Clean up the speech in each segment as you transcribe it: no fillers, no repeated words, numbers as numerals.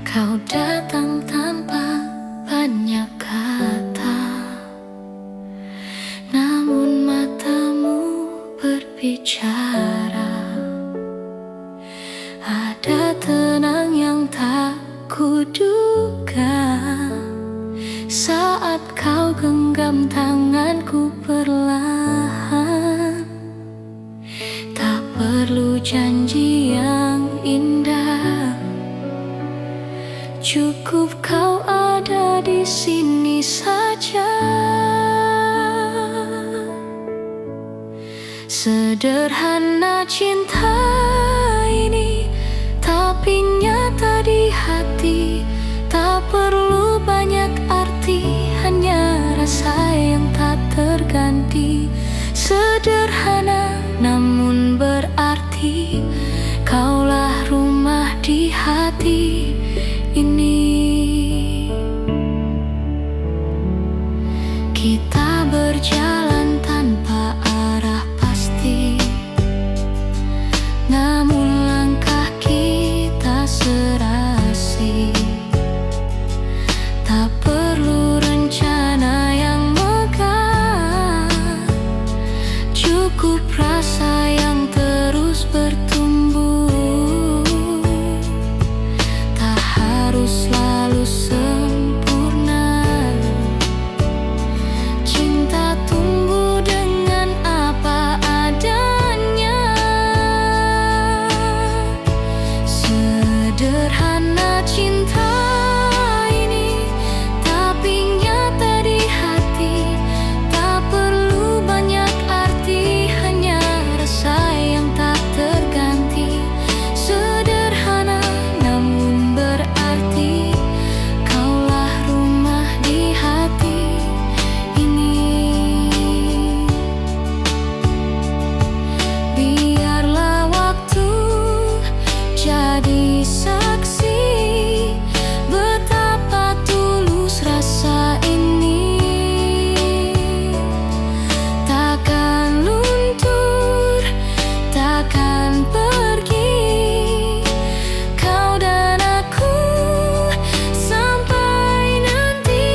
Kau datang tanpa banyak kata, namun matamu berbicara. Ada tenang yang tak kuduga saat kau genggam tanganku perlahan. Tak perlu janji yang indah, cukup kau ada di sini saja. Sederhana cinta ini, tapi nyata di hati. Tak perlu banyak arti, hanya rasa yang tak terganti. Sederhana namun berarti, kaulah rumah di hati ini. Kita berjalan tanpa arah pasti, namun langkah kita serasi. Tak perlu rencana yang megah, cukup rasa yang terus bertumbuh. Tak harus selalu sempurna, cinta tumbuh dengan apa adanya. Sederhana cinta ini, tapi nyata di hati. Tak perlu banyak arti, hanya rasa yang tak terganti. Sederhana namun berarti, kaulah rumah di hati ini. Biarlah waktu jadi saksi betapa tulus rasa ini. Takkan luntur, takkan pergi, kau dan aku sampai nanti.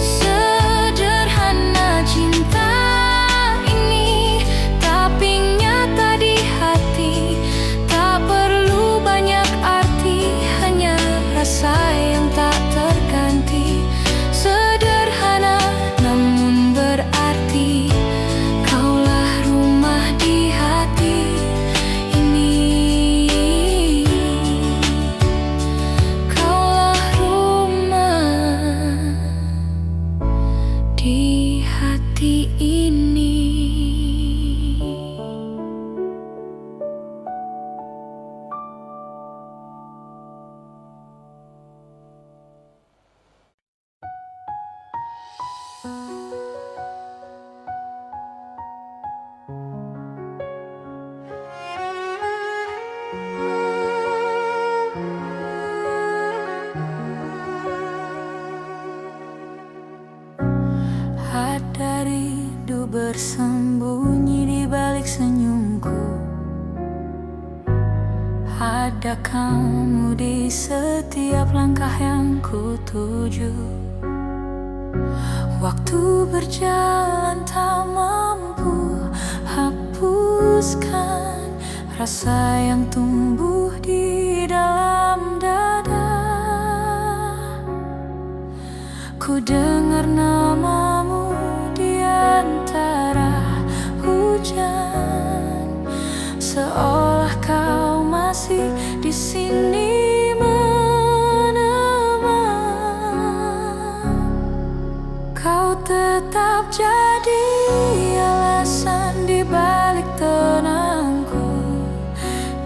Sederhana cinta ini, tapi nyata di hati. Tak perlu banyak arti, hanya rasa yang tak terganti. Sederhana namun berarti, kaulah rumah di hati ini. Kaulah rumah di hati ini. Ada rindu bersembunyi di balik senyumku. Ada kamu di setiap langkah yang ku tuju. Waktu berjalan tak mampu hapuskan rasa yang tumbuh di dalam dada. Ku dengar namamu di antara hujan, seolah kau masih di sini menemani. Kau tetap jadi alasan di balik tenangku.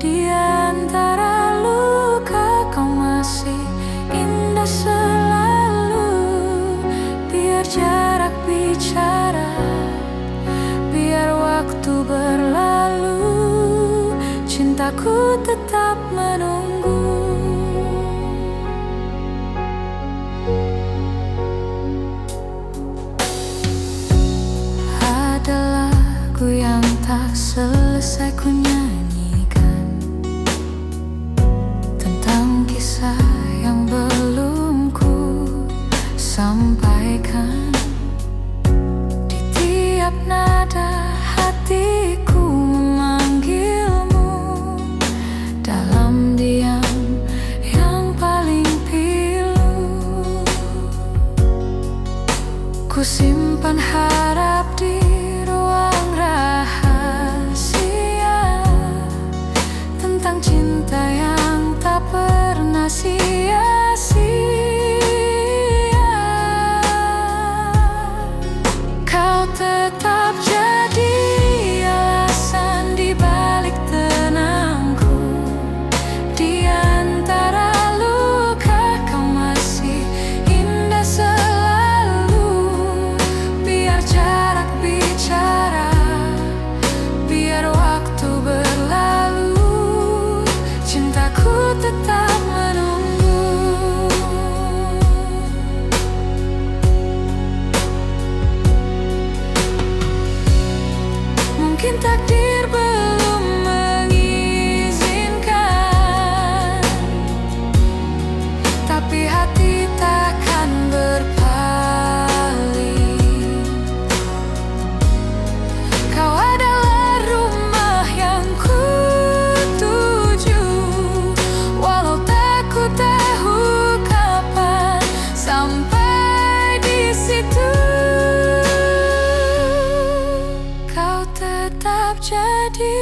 Di antara luka kau masih indah selalu. Biar cintaku tetap menunggu. Ada lagu yang tak selesai ku nyanyikan, tentang kisah yang belum ku sampaikan. Di tiap nada hatiku memanggilmu, dalam diam yang paling pilu. Ku simpan harap di ruang rahasia, tentang cinta yang tak pernah sia-sia. Kau tetap jadi alasan di balik tenangku. Di antara luka kau masih indah selalu. Biar jarak bicara, biar waktu berlalu, cintaku tetap menunggu. Mungkin takdir belum mengizinkan, tapi hati takkan berpaling. Kau adalah rumah yang ku tuju, walau tak ku tahu kapan sampai di situ. Kau tetap jadi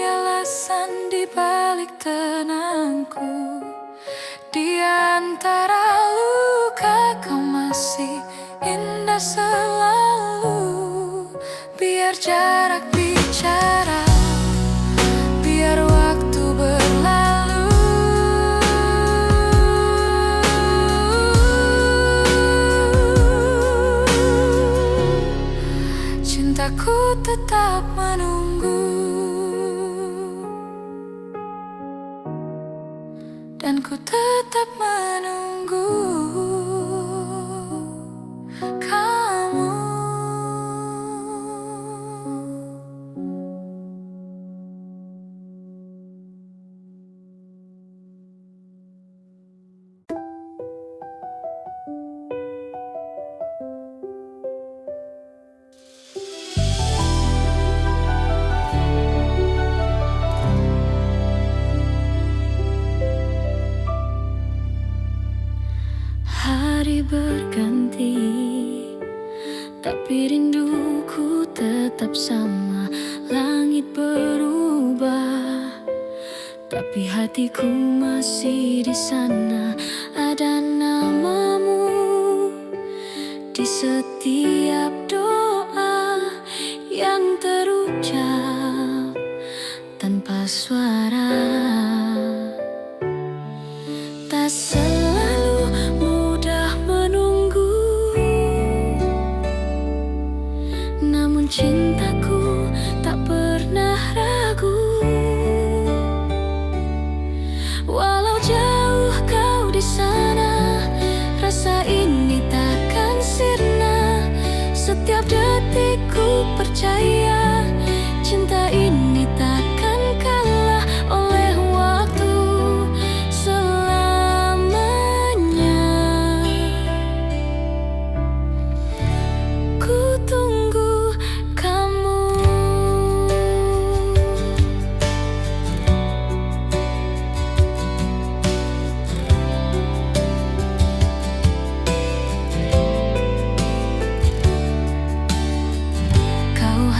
alasan di balik tenangku. Di antara luka kau masih indah selalu. Biar jarak bicara, biar waktu berlalu, cintaku tetap menunggu. Dan ku tetap menunggu kamu. Hari berganti, tapi rinduku tetap sama. Langit berubah, tapi hatiku masih di sana. Ada namamu di setiap doa yang terucap tanpa suara. Tak selalu mudah menunggu, namun cintaku tak pernah ragu. Walau jauh kau di sana, rasa ini takkan sirna. Setiap detikku percaya, cinta ini takkan kalah oleh waktu selamanya. Ku tunggu kamu. Kau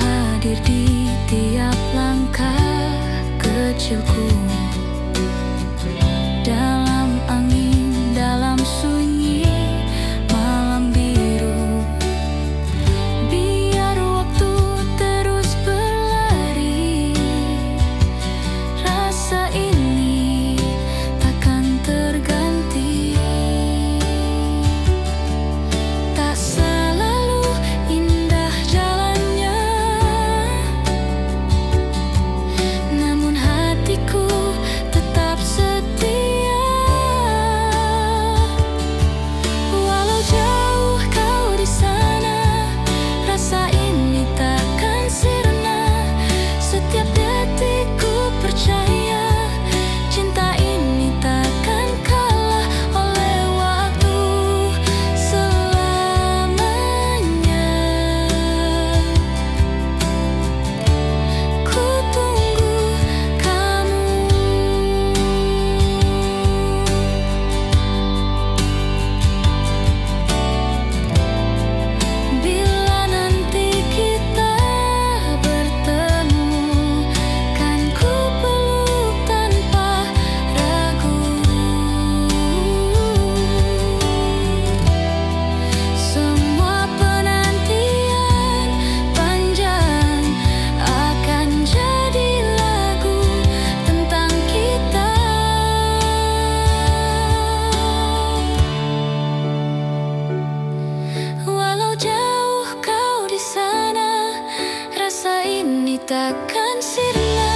takkan sirna.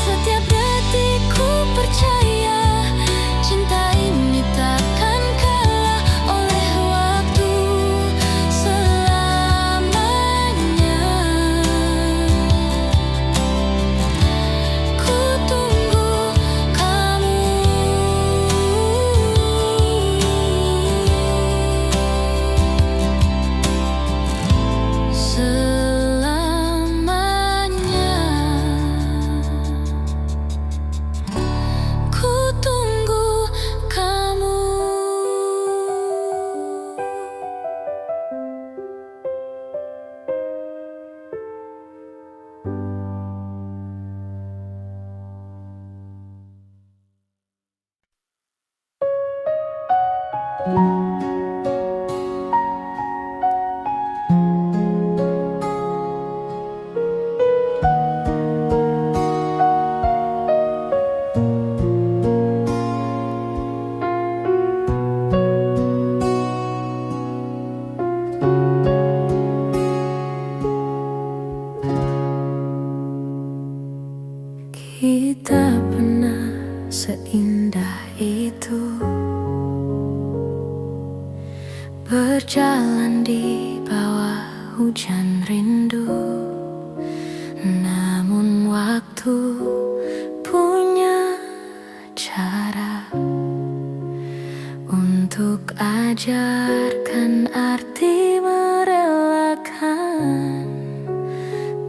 Setiap detik ku percaya cinta ini takkan kalah oleh waktu selamanya. Ku tunggu kamu selamanya. Ku tunggu kamu. Kita pernah seindah itu berjalan di bawah hujan rindu. Namun waktu punya cara untuk ajarkan arti merelakan.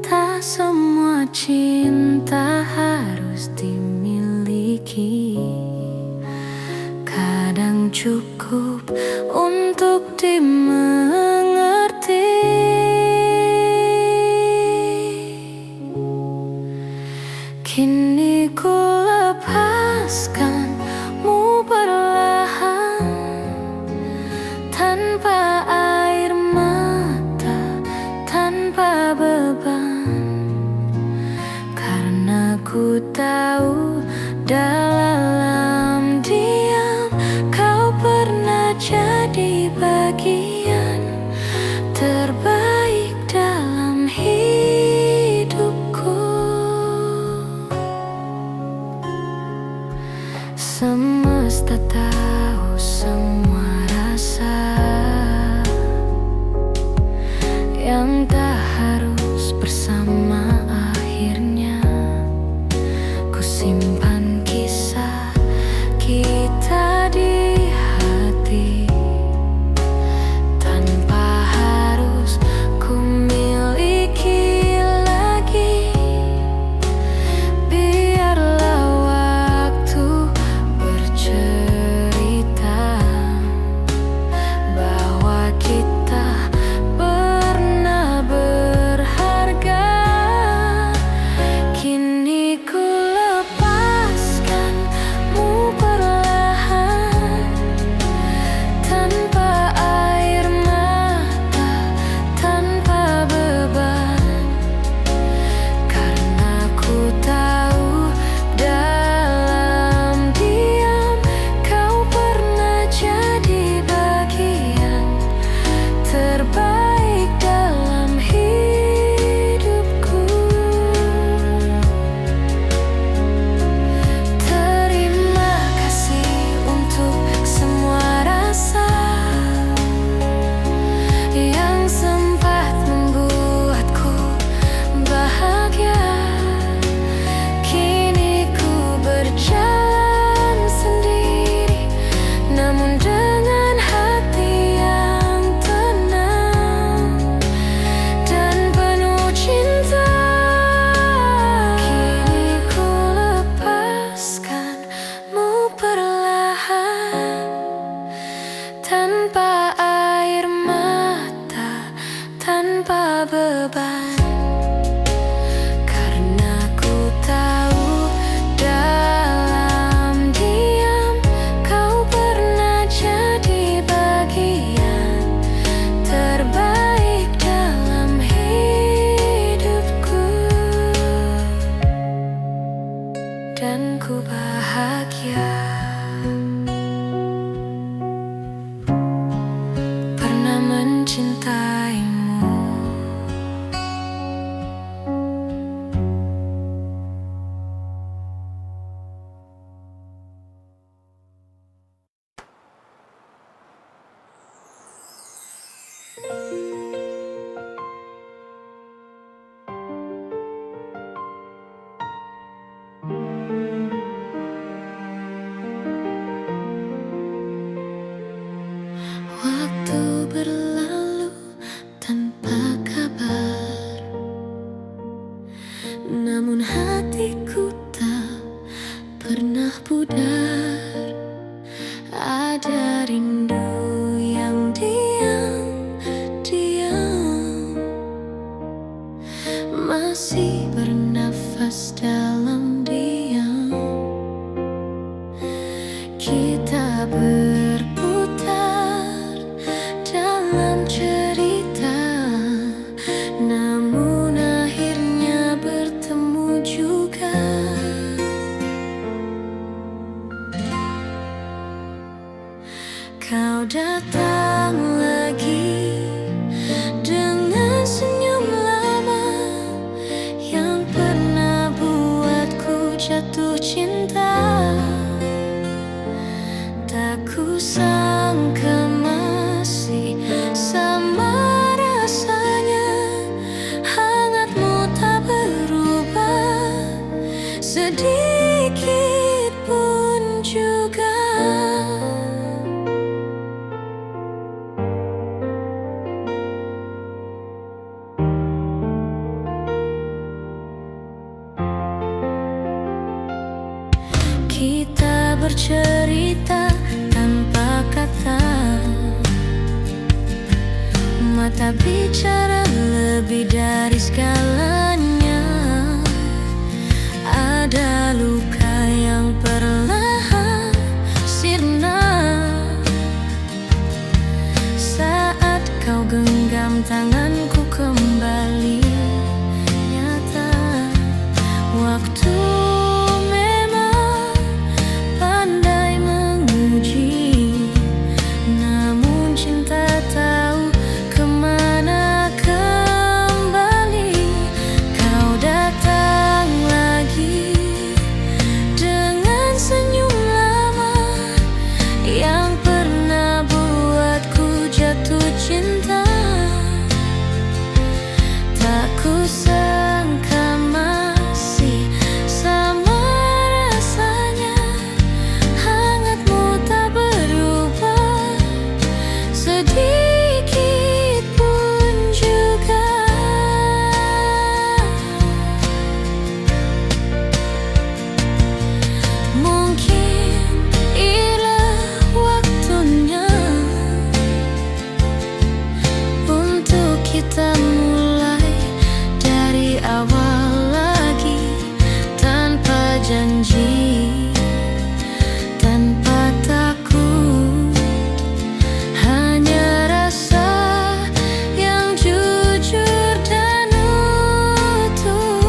Tak semua cinta harus dimiliki, kadang cukup untuk dimengerti. Kini ku lepaskanmu perlahan, tanpa air mata, tanpa beban. Karena ku tahu dalam diam kau pernah jadi bagian terbaik dalam hidupku. masih bernafas dalam diam. Kita berputar dalam cerita, namun akhirnya bertemu juga. Kau datang lagi dengan senyum lama yang pernah buatku jatuh cinta. Tak kusangka masih sama rasanya, hangatmu tak berubah sedikit pun juga. Kita bercerita tanpa kata, mata bicara lebih dari segalanya. Ada luka yang perlahan sirna saat kau genggam tanganku kembali nyata. Waktu kusangka masih sama rasanya, hangatmu tak berubah sedikit pun juga. Mungkin inilah waktunya untuk kita awal lagi, tanpa janji, tanpa takut, hanya rasa yang jujur dan utuh.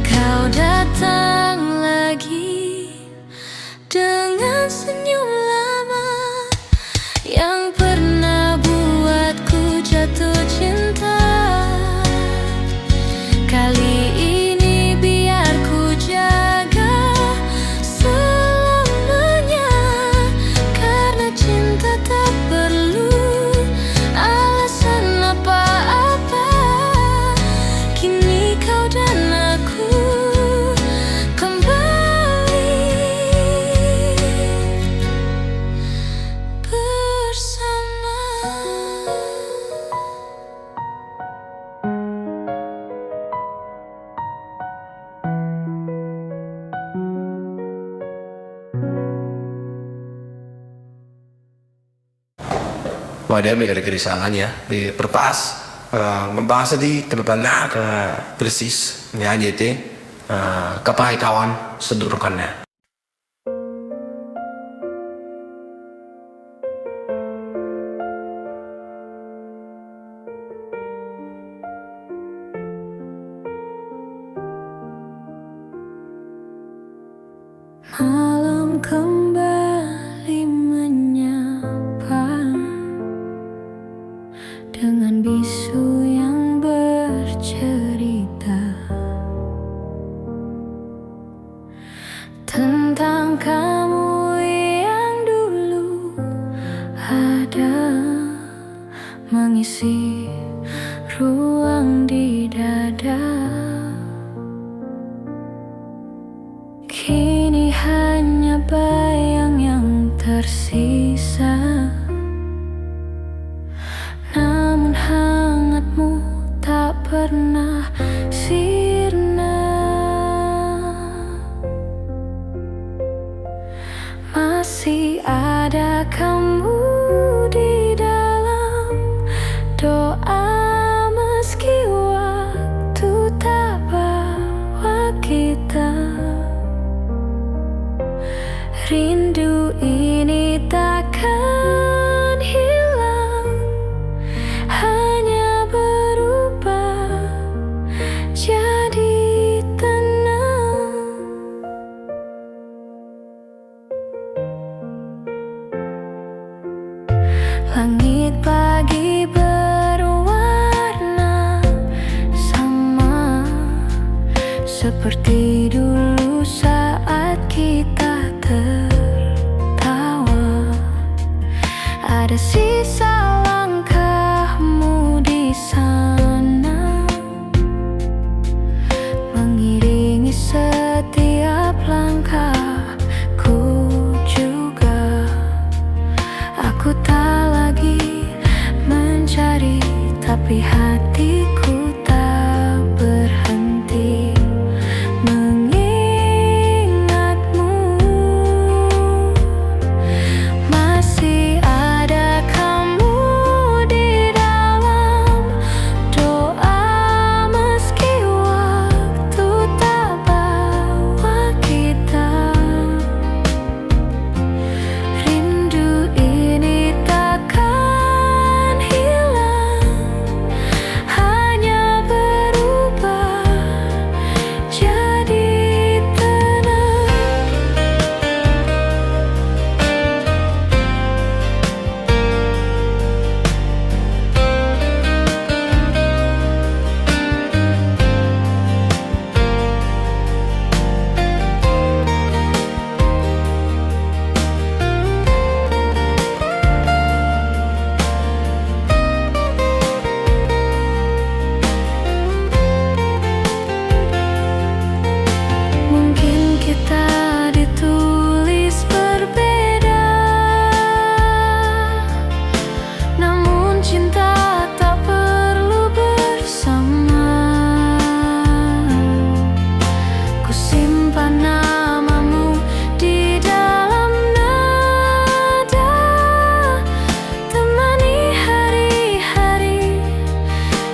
Kau datang lagi dengan senyum lama yang pernah buatku jatuh cinta. Kali ini biar ku jaga selamanya, karena cinta tak perlu alasan apa-apa. Kini kau dan aku kembali bersama. Wah, dia ada kerisangannya di perpas membahas di terbalik ke persis nyanyi itu kepahitawan sedurkannya. Malam kembali menyapa dengan bisu yang bercerita tentang kamu yang dulu ada, mengisi ruang di dada. Kini hanya bayang yang tersisa, namun hangatmu tak pernah sirna. Masih ada kamu di dalam doa. Doa meski waktu tak bawa kita. Rindu ini takkan hilang, hanya berubah jadi tenang. Langit pagi berwarna sama, seperti dulu saat kita tertawa. Ada sisa langkahmu di sana, mengiringi setiap langkahku juga. Aku tak lagi mencari, tapi hatiku tak berhenti mengingatmu. Masih ada kamu di dalam doa, meski waktu tak bawa kita. Rindu ini takkan hilang, hanya berubah jadi tenang. Mungkin kita ditulis berbeda, namun cinta tak perlu bersama. Ku simpan namamu di dalam nada, temani hari-hari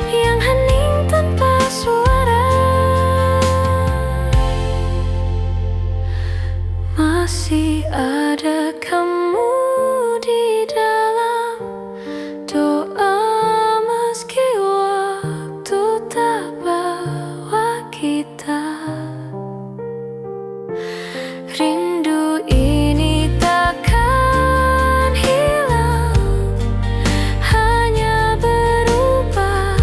yang hening tanpa suara. Masih ada kamu di dalam doa, meski waktu tak bawa kita. Rindu ini takkan hilang, hanya berubah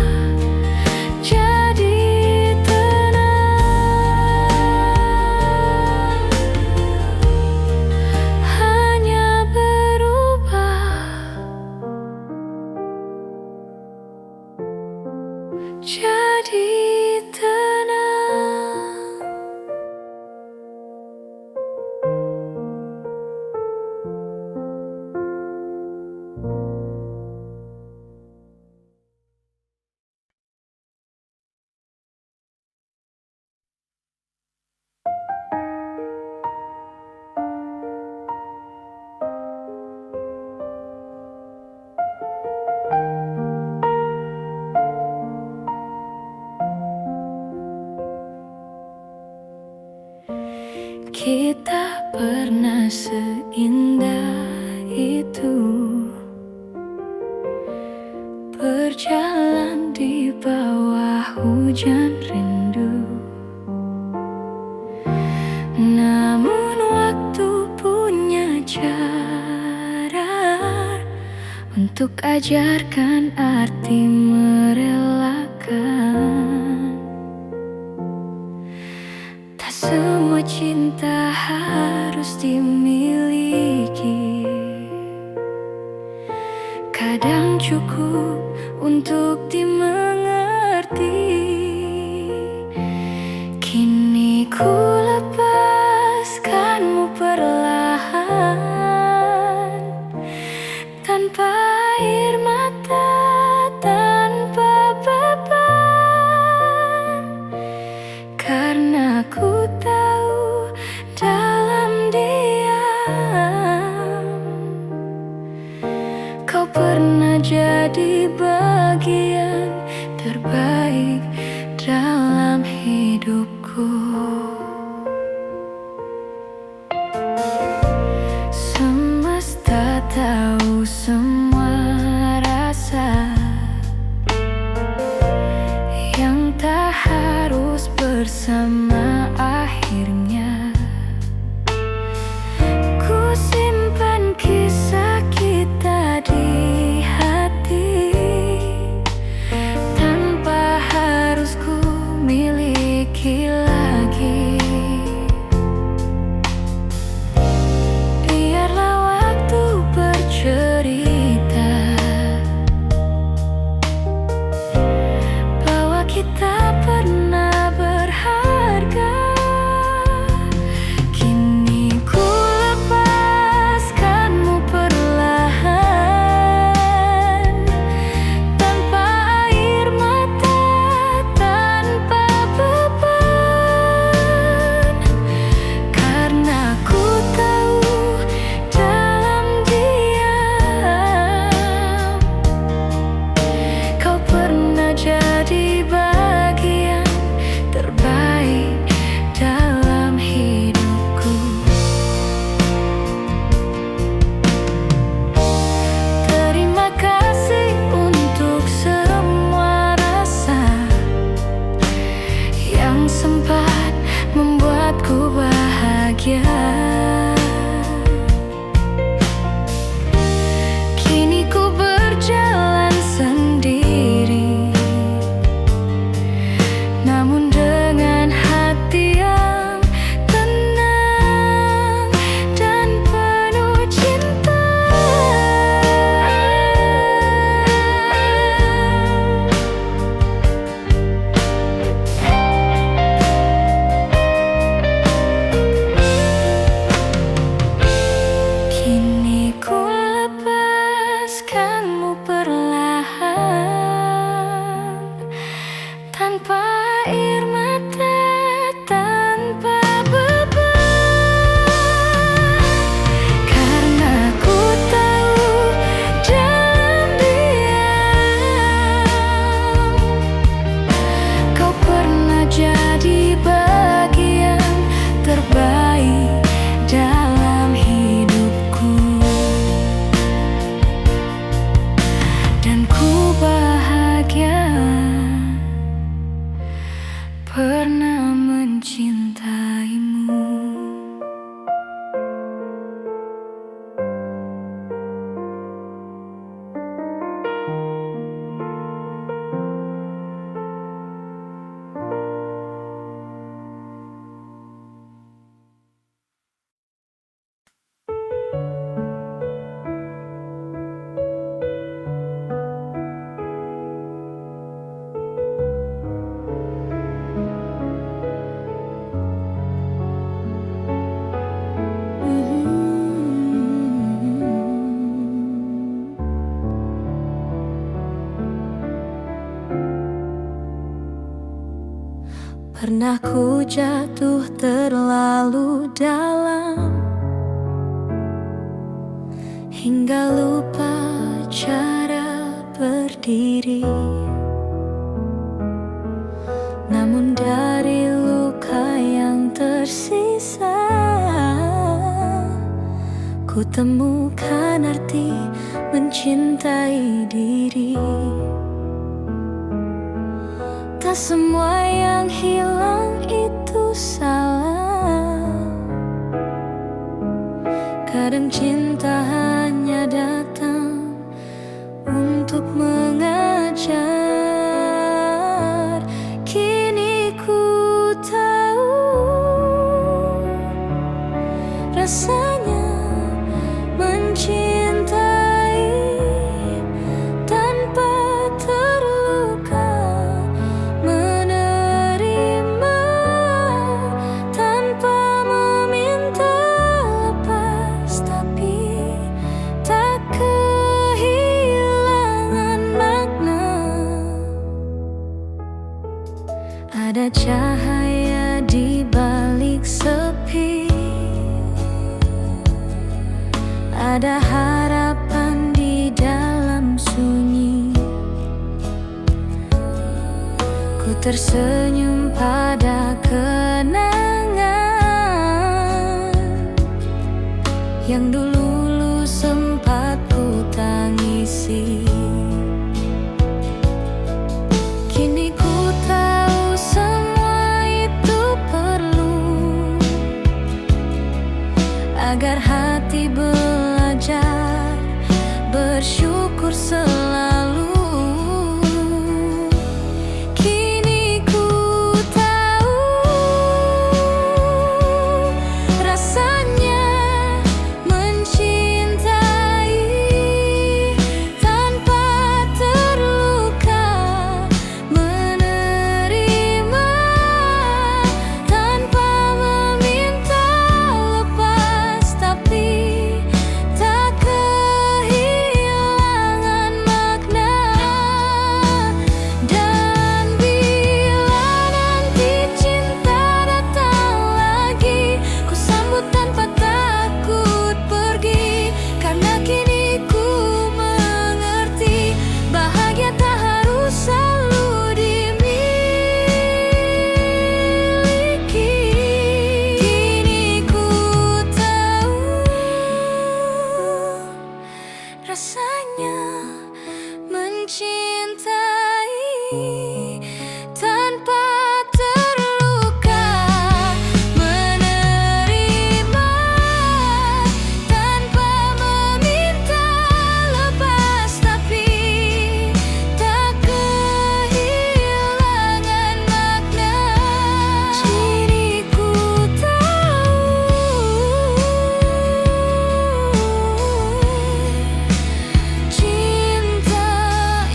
jadi tenang. Hanya berubah jadi tenang. Kita pernah seindah itu, berjalan di bawah hujan rindu. Namun waktu punya cara untuk ajarkan arti merelakan. Tak semua cinta harus dimiliki, kadang cukup untuk dimengerti. Kini ku lepaskanmu perlahan, tanpa air mata, tanpa beban. Karena ku tahu dalam diam kau pernah jadi bagian hidupku. Semesta tahu semua rasa yang tak harus bersama akhirnya. Ku simpan kisah kita di hati tanpa harus ku miliki lagi. Biarlah waktu bercerita bahwa kita pernah berharga. Kini ku lepaskanmu perlahan, tanpa air mata, tanpa beban. Karena ku tahu dalam diam kau pernah jadi bagian terbaik dalam hidupku. Terima kasih untuk semua rasa yang sempat membuatku bahagia. Kini ku berjalan sendiri, namun dengan hati yang tenang dan penuh cinta. Kini ku lepaskanmu perlahan, tanpa air mata, tanpa beban. Karena ku tahu dalam diam kau pernah jadi bagian terbaik dalam hidupku. Dan ku bahagia pernah mencintaimu. Pernah ku jatuh terlalu dalam hingga lupa cara berdiri. Namun dari luka yang tersisa, ku temukan arti mencintai diri. Tak semua yang hilang itu salah. Kadang cinta hanya datang untuk mengajar. Kini ku tahu rasanya mencintai tanpa terluka, menerima tanpa meminta lepas, tapi tak kehilangan makna. Ada cahaya di balik sepi, ada harapan di dalam sunyi. Ku tersenyum pada kenangan yang dulu sempat ku tangisi. Kini ku tahu semua itu perlu agar hati belajar bersyukur selalu. Kini ku tahu rasanya mencintai tanpa terluka, menerima tanpa meminta lepas, tapi tak kehilangan makna. Dan bila nanti cinta datang lagi, ku sambut tanpa takut pergi, karena kini ku mengerti bahagia tak harus selalu dimiliki. Kini ku tahu rasanya mencintai tanpa terluka, menerima tanpa meminta lepas, tapi tak kehilangan makna. Kini ku tahu cinta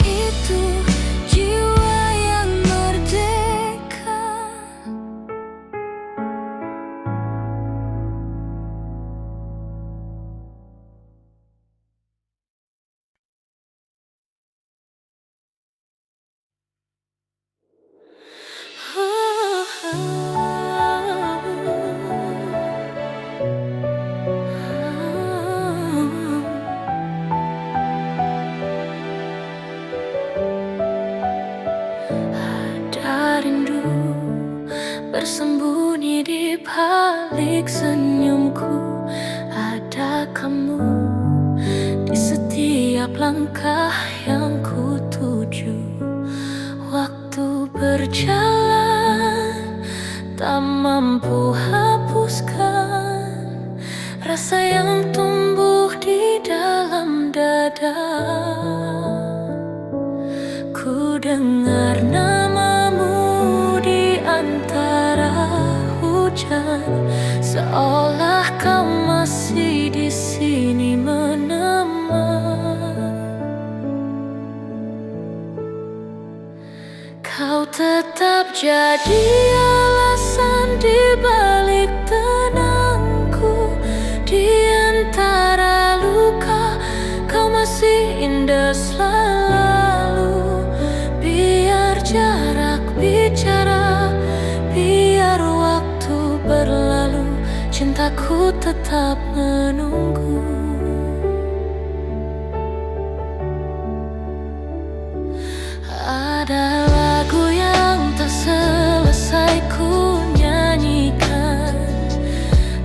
itu jiwa yang merdeka. Ada rindu bersembunyi di balik senyumku. Ada kamu di setiap langkah yang ku tuju. Waktu berjalan tak mampu hapuskan rasa yang tumbuh di dalam dada. Ku dengar namamu di antara hujan, seolah kau masih di sini menemani. Kau tetap jadi alasan di balik tenangku. Di antara luka, kau masih indah selalu. Biar jarak bicara, biar waktu berlalu, cintaku tetap menunggu. Ada lagu yang tak selesai ku nyanyikan,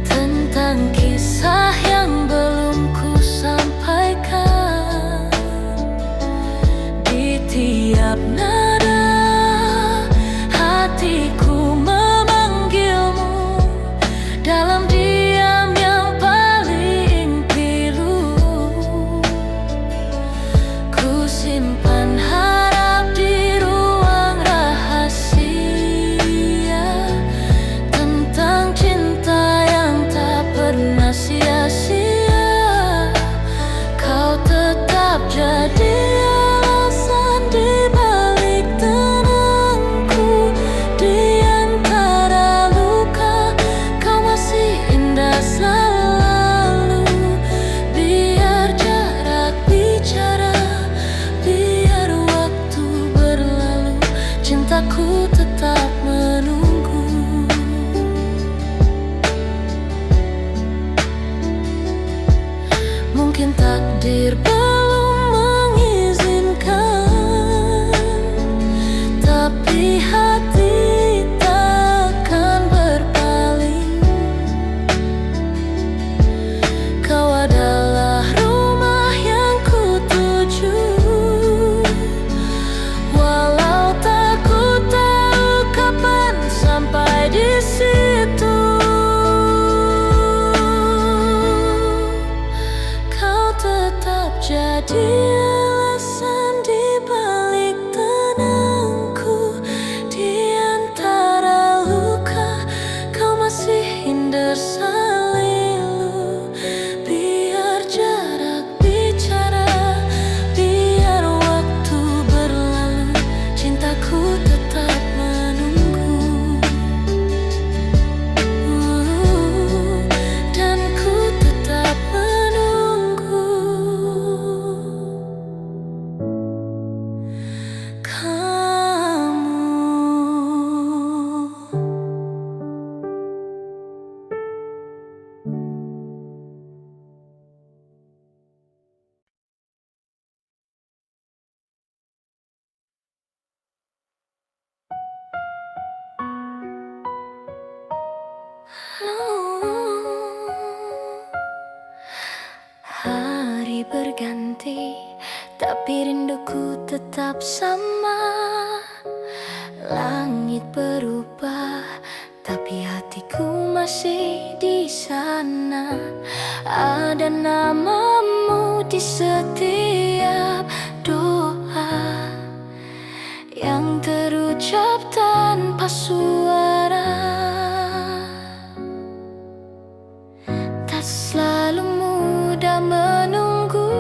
tentang kisah yang belum ku sampaikan. Di tiap nada hatiku memanggilmu, dalam diam yang paling pilu. Ku simpan harap di ruang Hari berganti, tapi rinduku tetap sama. Langit berubah, tapi hatiku masih di sana. Ada namamu di setiap doa yang terucap tanpa suara. Tak selalu mudah menunggu,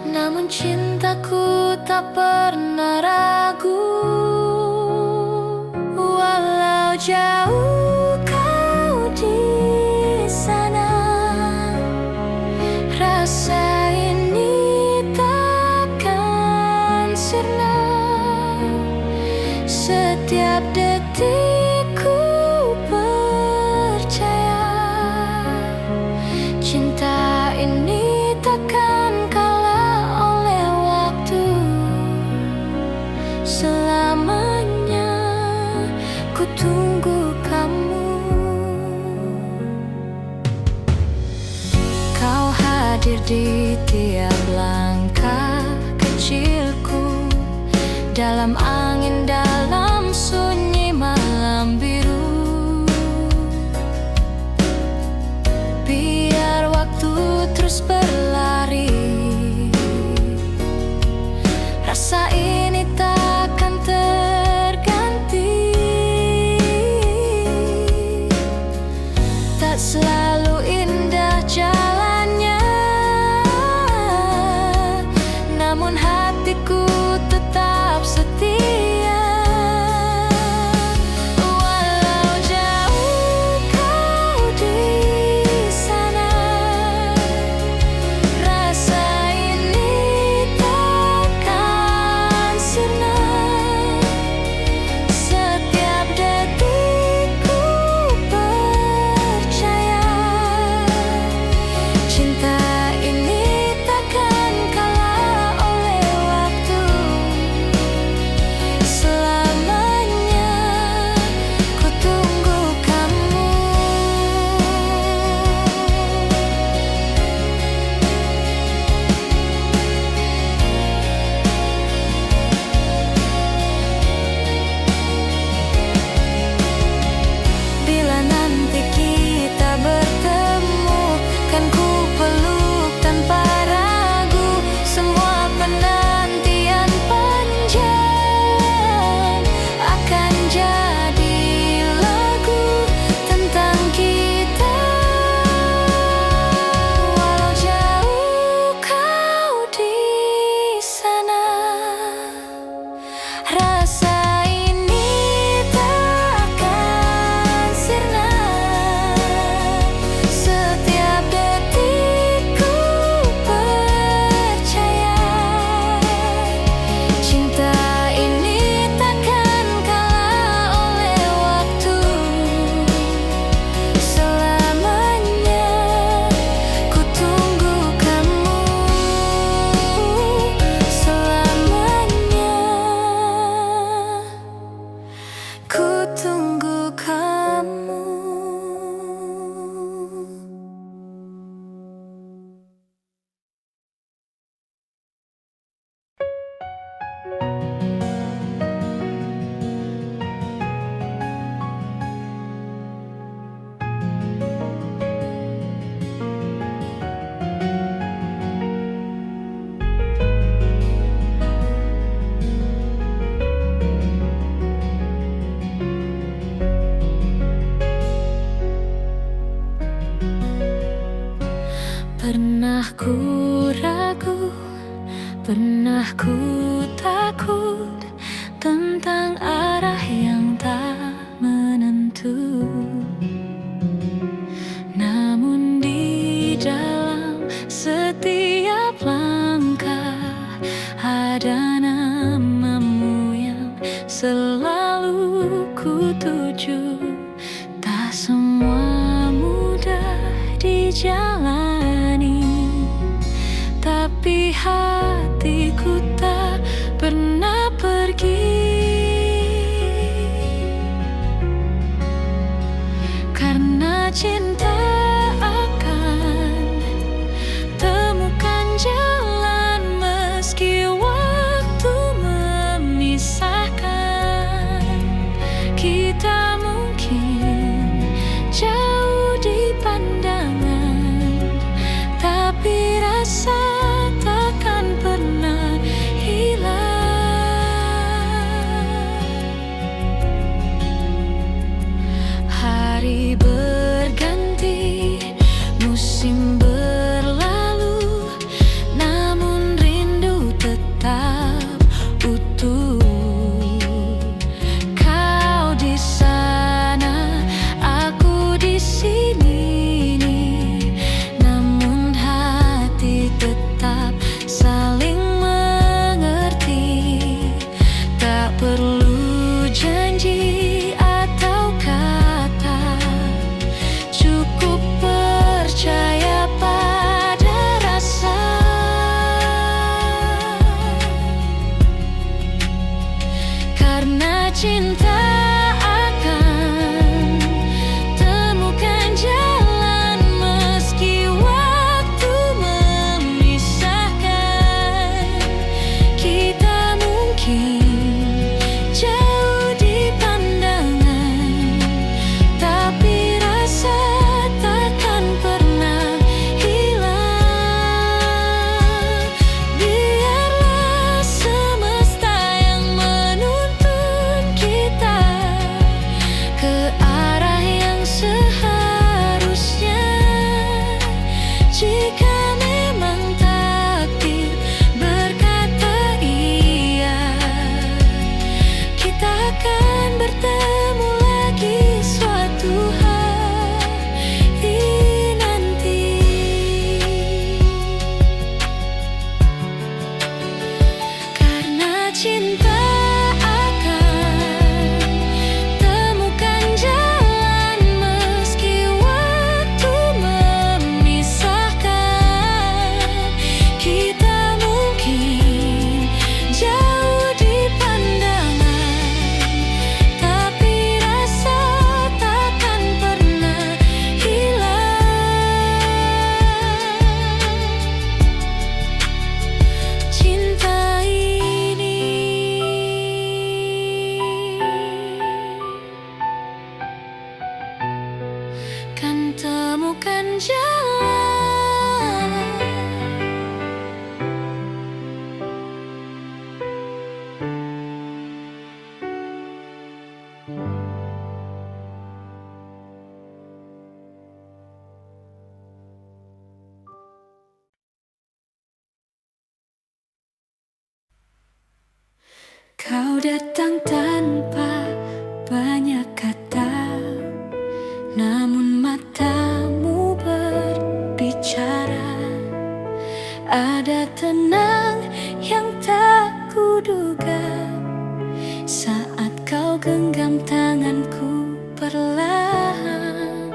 namun cintaku tak pernah ragu. Walau jauh kau di sana, rasa ini takkan sirna. Setiap detikku percaya, cinta ini takkan kalah oleh waktu. Selamanya ku tunggu kamu. Kau hadir di tiap langkah kecilku, dalam angin, dalam sunyi malam biru. Biar waktu terus berlari, rasa ini takkan terganti. Tak selalu indah jalannya, namun hatiku tetap setia. Walau jauh kau di sana, rasa ini takkan sirna. Setiap detikku percaya, cinta ini takkan kalah oleh waktu. Selamanya ku tunggu kamu. Bila nanti kita bertemu, kan ku peluk tanpa ragu. Semua penantian panjang akan jadi lagu tentang kita. Walau jauh kau di sana, rasa ini takkan sirna. Setiap detikku percaya, cinta ini takkan kalah oleh waktu. Selamanya ku tunggu kamu. Selamanya ku tunggu kamu. Pernah ku ragu, pernah ku takut tentang arah yang tak menentu. Namun di dalam setiap langkah ada namamu yang selalu ku tuju. Tak semua mudah dijalani, tapi hatiku tak pernah pergi. cinta akan temukan jalan meski waktu memisahkan. Kita mungkin jauh di pandangan, tapi rasa takkan pernah hilang. Biarlah semesta yang menuntun kita ke arah yang seharusnya. Jika memang takdir berkata iya, kita akan bertemu lagi suatu hari nanti. Karena cinta akan temukan jalan meski waktu memisahkan. Kita mungkin jauh di pandangan, tapi rasa takkan pernah hilang. Cinta ini kan temukan jalan. Kau datang tanpa banyak kata, namun matamu berbicara. Ada tenang yang tak kuduga saat kau genggam tanganku perlahan.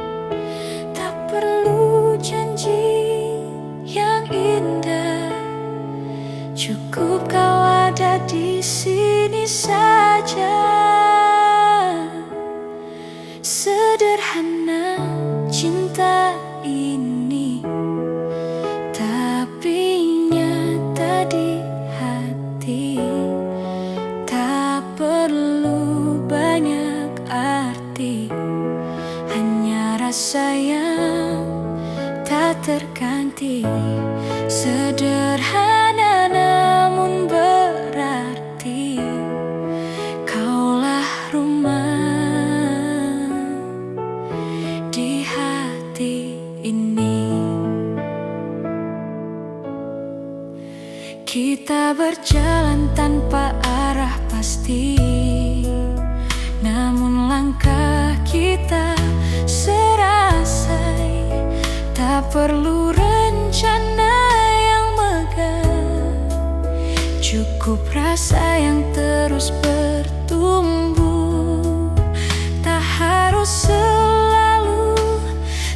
Tak perlu janji yang indah, cukup kau ada di sini saja. Sederhana cinta ini, tapi nyata di hati. Tak perlu banyak arti, hanya rasa yang tak terganti. Sederhana namun berarti, kaulah rumah di hati ini. Kita berjalan tanpa arah pasti, namun langkah kita serasai. Tak perlu rencana yang megah, cukup rasa yang terus bertumbuh. Tak harus selalu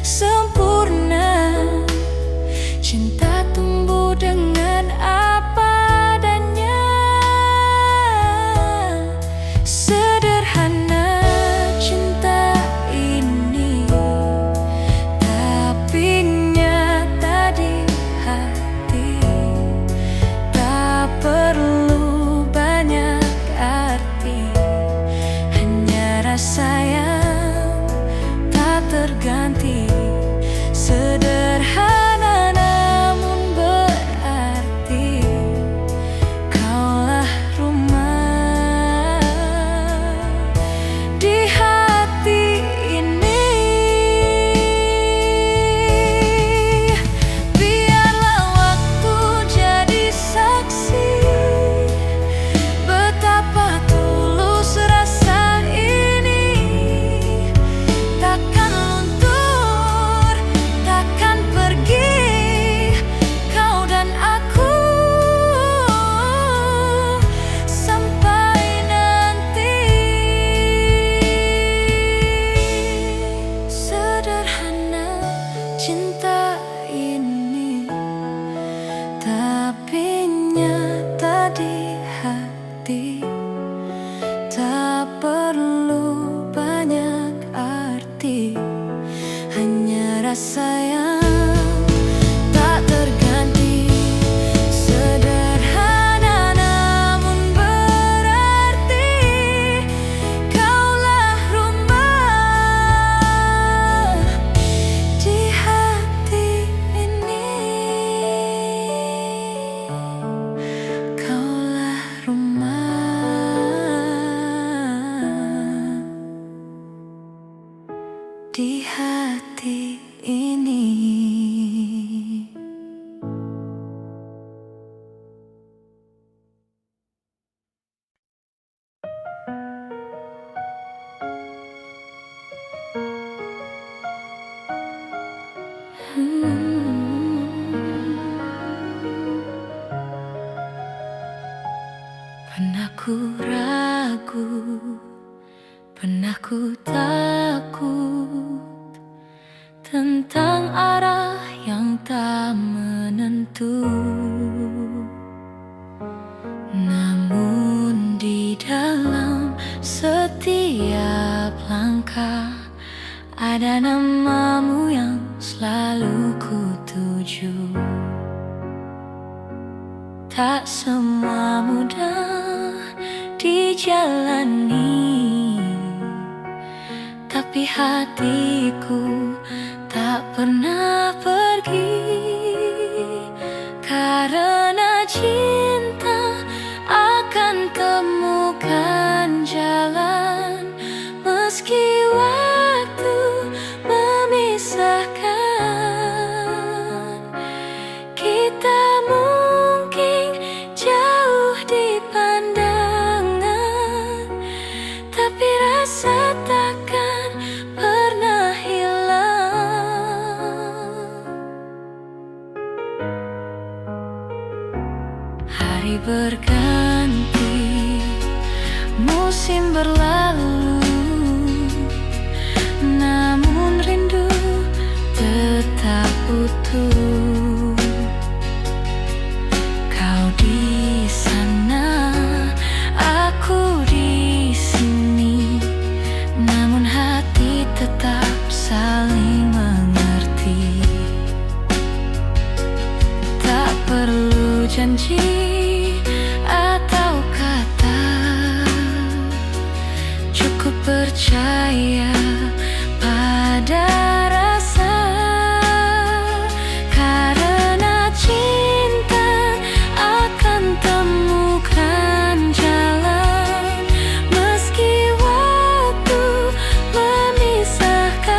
sempurna, cinta tumbuh dengan apa adanya. Sederhana cinta ini, tapi nyata di hati. Tak perlu banyak arti, hanya rasa yang tak terganti. Sederhana namun berarti, kaulah rumah di hati ini. Biarlah waktu jadi saksi betapa tulus rasa ini. Takkan luntur, takkan pergi, kau dan aku sampai nanti. Sederhana cinta ini, tapi nyata di hati. Tak perlu banyak arti, hanya rasa yang tak terganti. Sederhana namun berarti, kaulah rumah di hati ini. Kaulah rumah di hati ini. Pernah ku ragu, pernah ku takut tentang arah yang tak menentu. Namun di dalam setiap langkah ada namamu yang selalu ku tuju. Tak semua mudah dijalani, tapi hatiku tak pernah pergi. Karena cinta akan temukan jalan, meski waktu memisahkan. Kita mungkin jauh di pandangan, tapi rasa takkan pernah hilang. Hari berganti, musim berlalu, namun rindu tetap utuh. Kau di sana, aku di sini, namun hati tetap saling mengerti. Tak perlu janji atau kata, cukup percaya pada rasa. Karena cinta akan temukan jalan, meski waktu memisahkan.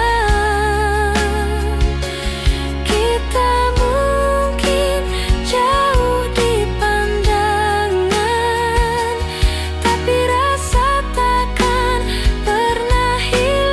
Kita mungkin jauh di pandangan, tapi rasa takkan pernah hilang.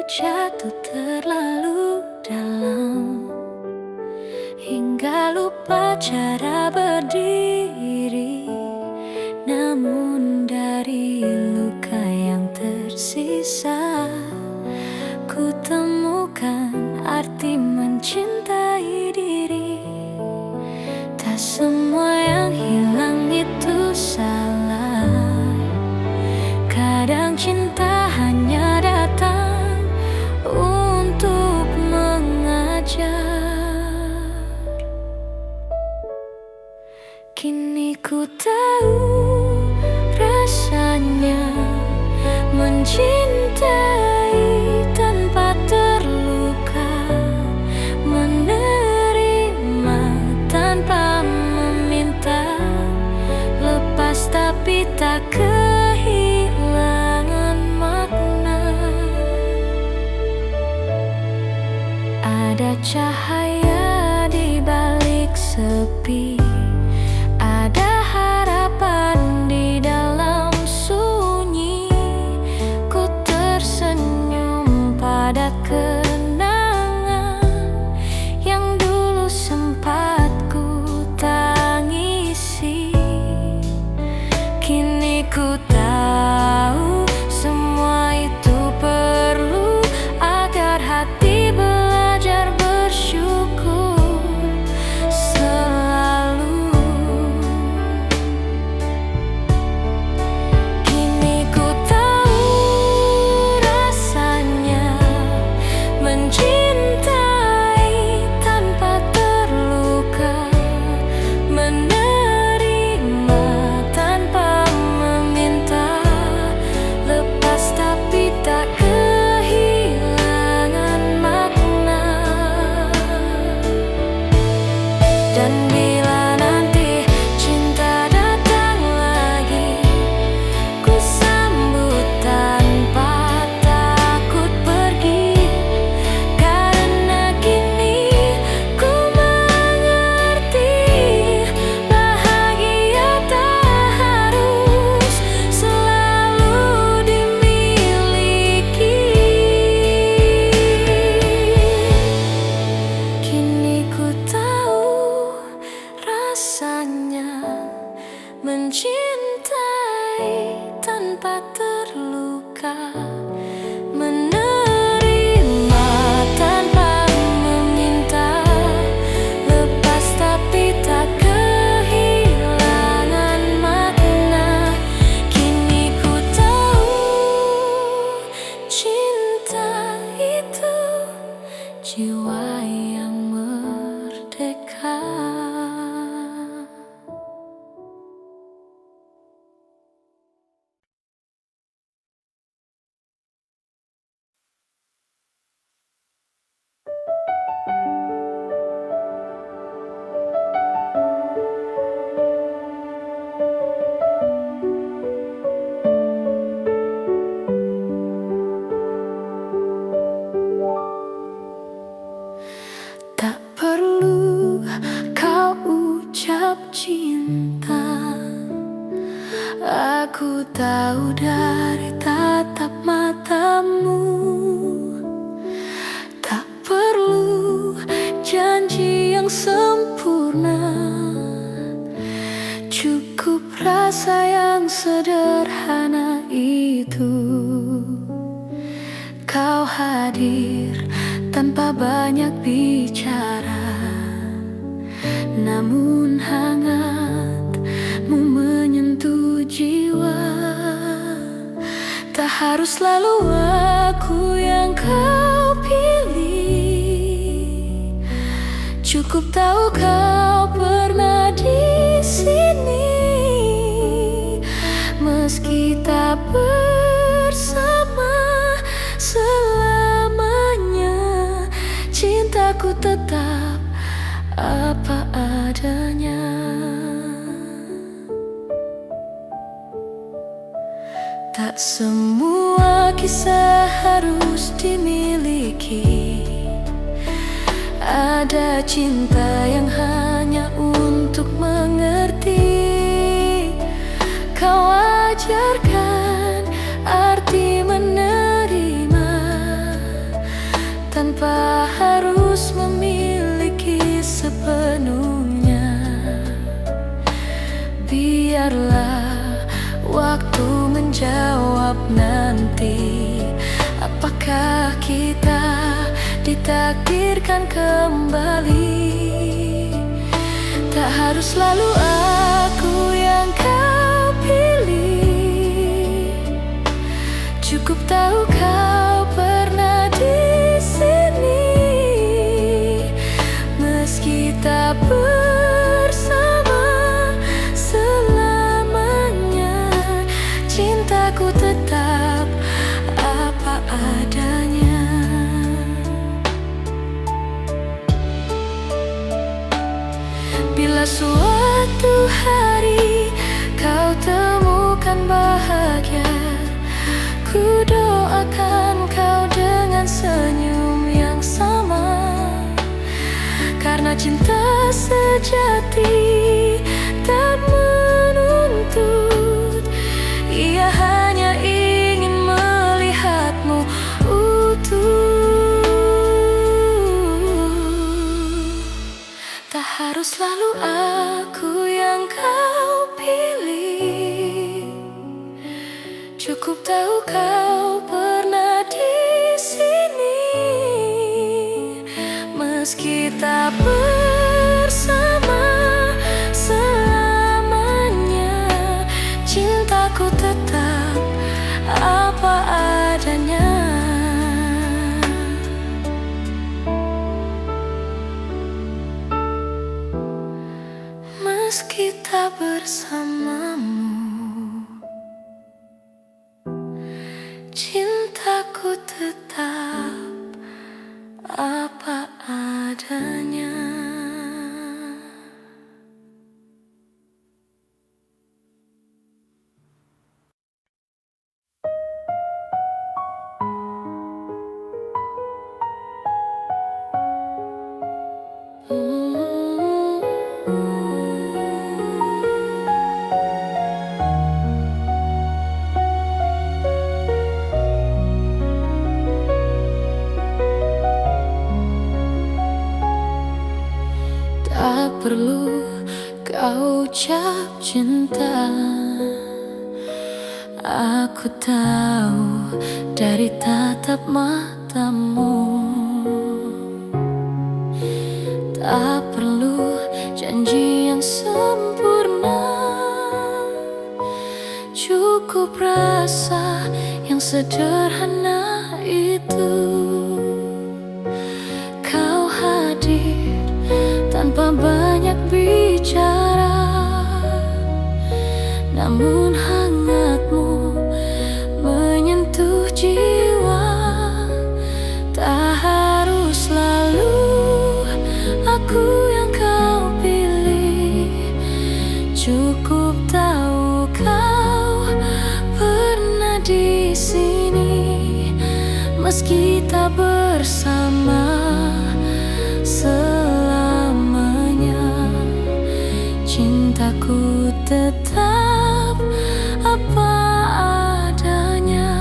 jatuh terlalu dalam hingga lupa cara berdiri. Namun dari luka yang tersisa, ku temukan arti mencintai diri. Tak semua yang hilang itu salah. Kadang cinta hanya datang untuk mengajar. Kini ku tahu rasanya mencintai tanpa terluka, menerima tanpa meminta, lepas tapi tak kehilangan makna. Ada cahaya di balik sepi, ada harapan di dalam sunyi. Ku tersenyum pada kenangan yang dulu sempat ku tangisi. Kini ku tahu semua itu perlu agar hati belajar bersyukur selalu. Kini ku tahu rasanya mencintai tanpa terluka, menerima tanpa meminta, lepas tapi tak kehilangan makna. Dan bila nanti cinta datang lagi, ku sambut tanpa takut pergi. Karena kini ku mengerti, bahagia tak harus selalu dimiliki. Kini ku tahu rasanya mencintai tanpa terluka, menerima tanpa meminta, lepas tapi tak kehilangan makna. Kini ku tahu cinta itu jiwa yang merdeka. Tak perlu kau ucap cinta, aku tahu dari tatap matamu. Tak perlu janji yang sempurna, cukup rasa yang sederhana itu. Kau hadir tanpa banyak bicara, namun hangatmu menyentuh jiwa. Tak harus selalu aku yang kau pilih, cukup tahu kau pernah di sini. Meski tak bersama selamanya, cintaku tetap apa adanya. Tak semua kisah harus dimiliki. Ada cinta yang hanya untuk mengerti. Kau ajarkan arti menerima tak harus memiliki sepenuhnya. Biarlah waktu menjawab nanti, apakah kita ditakdirkan kembali. Tak harus selalu aku yang kau pilih, cukup tahu kau pernah di sini. Meski tak bersama selamanya, cintaku tetap apa adanya. Bila suatu hari kau temukan bahagia, ku doakan kau dengan senyum yang sama. Karena cinta sejati tak menuntut, ia hanya ingin melihatmu utuh. Tak harus selalu aku yang kau pilih, cukup tahu kau pernah di sini. Meski tak bersama selamanya, cintaku tetap apa adanya. Meski tak bersamamu, cintaku tetap apa adanya. Tak perlu kau ucap cinta, aku tahu dari tatap matamu. Tak perlu janji yang sempurna, cukup rasa yang sederhana itu. Kau hadir tanpa banyak bicara, namun hangatmu menyentuh jiwa. Tak harus selalu aku yang kau pilih, cukup tahu kau pernah di sini. Meski tak bersama selamanya, cintaku tetap apa adanya.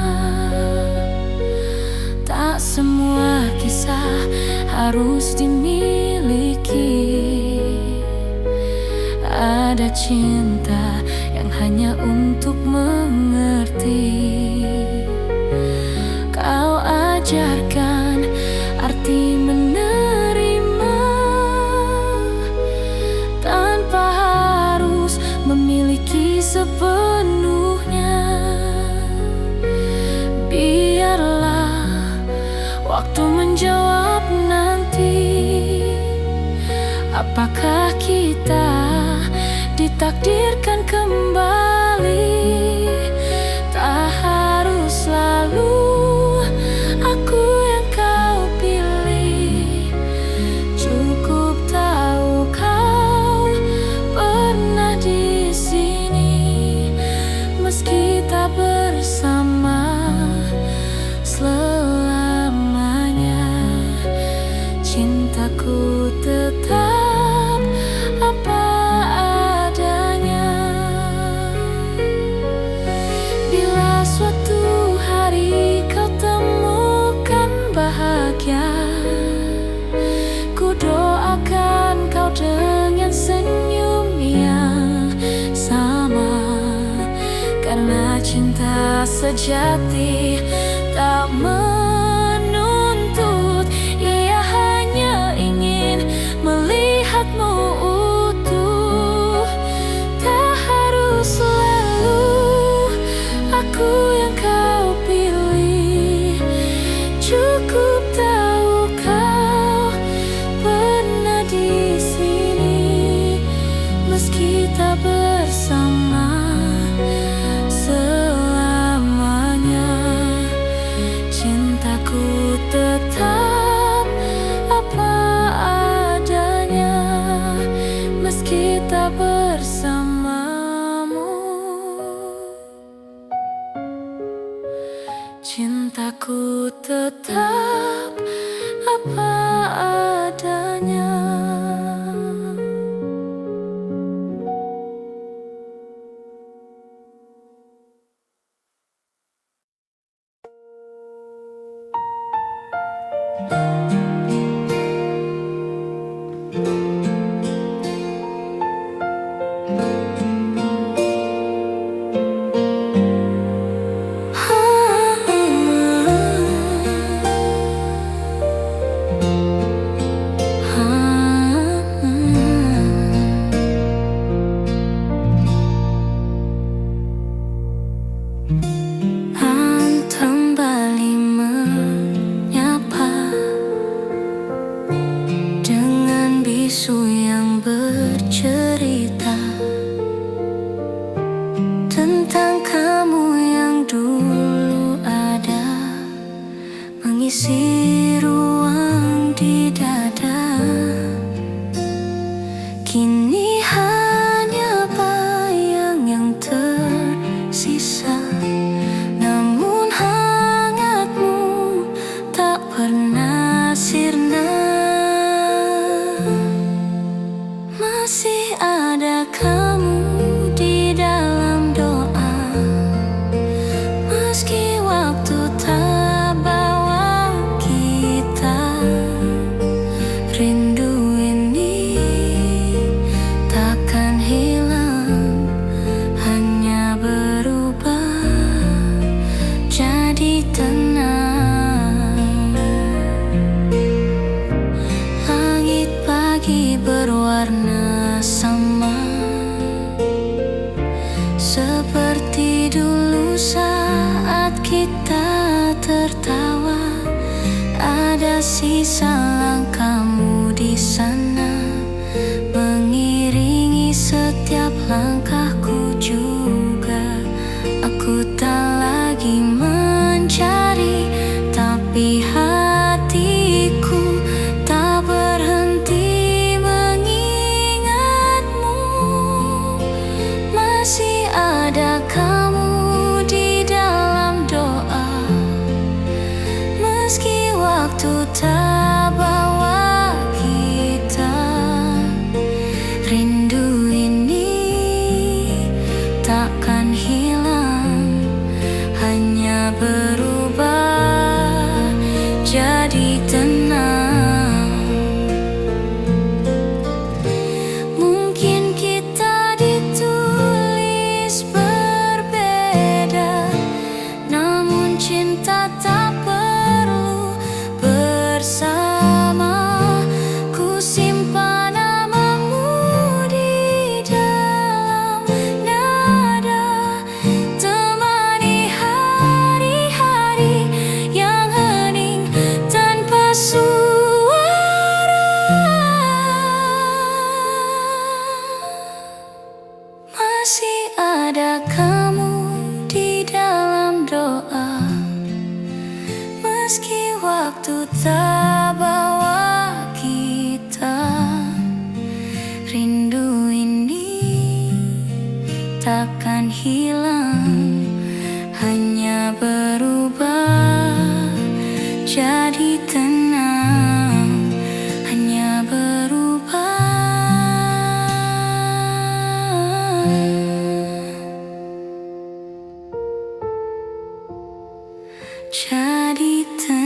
Tak semua kisah harus dimiliki, ada cinta yang hanya untuk mengerti. Kau ajarkan arti menerima, tanpa harus memiliki sepenuhnya. Biarlah waktu menjawab nanti, apakah kita ditakdirkan kembali. Tak harus selalu aku yang kau pilih, cukup tahu kau pernah di sini. Meski tak bersama selamanya, cintaku tetap apa adanya. Bila suatu hari kau temukan bahagia, sejati tak menuntut, ia hanya ingin melihatmu utuh. Tak harus selalu aku yang kau pilih, cukup tahu kau pernah di sini. Meski tak bersama selamanya, cintaku tetap apa adanya. Meski tak bersamamu, cintaku tetap apa adanya. Kembali menyapa dengan bisu yang bercerita tentang kamu yang dulu ada, mengisi ruang di dada. Kini hanya bayang yang tersisa, namun hangatmu tak pernah sirna. Masih ada kamu di dalam doa, meski waktu tak bawa kita. Rindu ini takkan hilang, hanya berubah jadi tenang. Langit pagi berwarna sama, seperti dulu saat kita tertawa. Ada sisa langkahmu di sana, mengiringi setiap langkahku juga. Aku tak lagi mencari, tapi hatiku tak berhenti mengingatmu. Masih ada kamu di dalam doa, meski waktu tak bawa kita. Rindu ini takkan hilang, hanya berubah jadi tenang. Mungkin kita ditulis berbeda, namun cinta tak perlu bersama. Ku simpan namamu di dalam nada, temani hari-hari yang hening tanpa suara. Masih ada kamu di dalam doa, meski waktu tak bawa kita. Rindu ini takkan hilang, hanya berubah jadi tenang. Hanya berubah jadi tenang.